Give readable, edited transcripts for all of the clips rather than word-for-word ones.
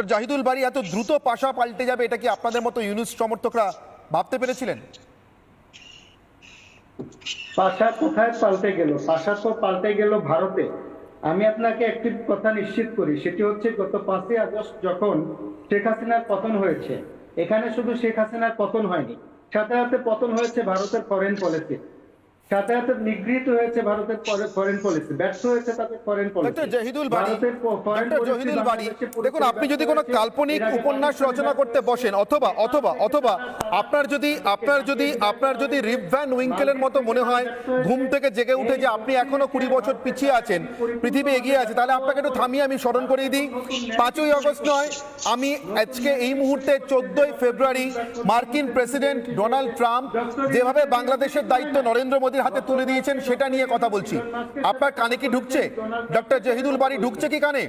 Doctor Zahidul বারী এত দ্রুত পাশা পাল্টে যাবে এটা কি আপনাদের মতো ইউনুস সমর্থকরা ভাবতে পেরেছিলেন? পাশা কোথায় পাল্টে গেল? পাশা তো পাল্টে গেল ভারতে। আমি আপনাকে একটি কথা নিশ্চিত করি, সেটি হচ্ছে গত 5ই আগস্ট যখন শেখ হাসিনার পতন হয়েছে, এখানে শুধু শেখ হাসিনার পতন হয়নি, সাথে সাথে পতন হয়েছে ভারতের ফরেন পলিসি, সাথে সাথে নিগৃহীত হয়েছে ভারতের ফরেন পলিসি, ব্যর্থ হয়েছে তাদের ফরেন পলিসি। ডক্টর জাহিদুল বারী, দেখুন, আপনি যদি কোনো কাল্পনিক উপন্যাস রচনা করতে বসেন অথবা অথবা অথবা আপনার যদি রিপ ভ্যান উইঙ্কেলের মতো মনে হয় ঘুম থেকে জেগে উঠে যে আপনি এখনো 20 বছর পিছিয়ে আছেন, পৃথিবী এগিয়ে আছে, তাহলে আপনাকে একটু থামিয়ে আমি স্মরণ করিয়ে দিই, 5ই আগস্ট নয়, আমি আজকে এই মুহূর্তে 14ই ফেব্রুয়ারি মার্কিন প্রেসিডেন্ট ডোনাল্ড ট্রাম্প যেভাবে বাংলাদেশের দায়িত্ব নরেন্দ্র মোদীর হাতে তুলে দিয়েছেন সেটা নিয়ে কথা বলছি। আপনার কানে কি ঢুকছে? ডক্টর জাহিদুল বারী, ঢুকছে কি কানে?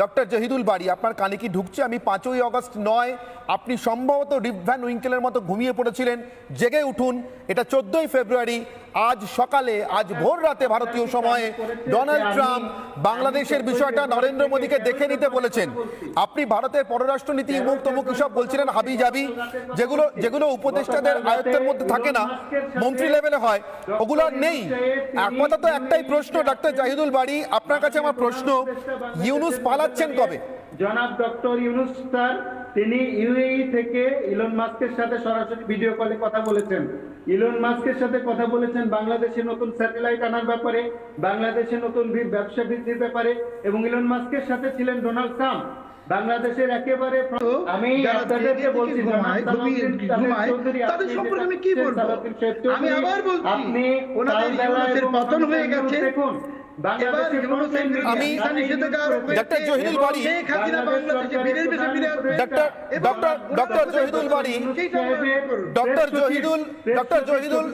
ডক্টর জাহিদুল বারী, আপনার কানে কি ঢুকছে? আমি 5ই আগস্ট নয়, আপনি সম্ভবত রিপ ভ্যান উইঙ্কেলের মতো ঘুমিয়ে পড়েছিলেন, জেগে উঠুন, এটা 14ই ফেব্রুয়ারি, আজ সকালে, আজ ভোর রাতে ভারতীয় সময়ে ডোনাল্ড ট্রাম্প বাংলাদেশের বিষয়টা নরেন্দ্র মোদীকে দেখে নিতে বলেছেন। আপনি ভারতের পররাষ্ট্রনীতি মুখ তমুক সব বলছিলেন হাবি জাবি, যেগুলো উপদেষ্টাদের আয়ত্তের মধ্যে থাকে না, মন্ত্রী লেভেলে হয়, ওগুলো আর নেই। একমাত্র একটাই প্রশ্ন ডক্টর জাহিদুল বারী, আপনার কাছে আমার প্রশ্ন, ইউনুস পালাচ্ছেন কবে? জনাব ডক্টর ইউনুস স্যার, তিনি ইউএই থেকে ইলন মাস্কের সাথে সরাসরি ভিডিও কলে কথা বলেছেন, ইলন মাস্কের সাথে কথা বলেছেন বাংলাদেশে নতুন স্যাটেলাইট আনার ব্যাপারে, বাংলাদেশে নতুন ব্যবসা বৃদ্ধির ব্যাপারে, এবং ইলন মাস্কের সাথে ছিলেন ডোনাল্ড ট্রাম্প। বাংলাদেশের একেবারে আমি আপনাদেরকে বলছি, তাদের সম্পর্কে আমি কি বলবো? আমি আবার বলছি, আপনি ওনাদের ইউনুসের পতন হয়ে গেছে, দেখুন ডক্টর জাহিদুল বারী, ডক্টর জাহিদুল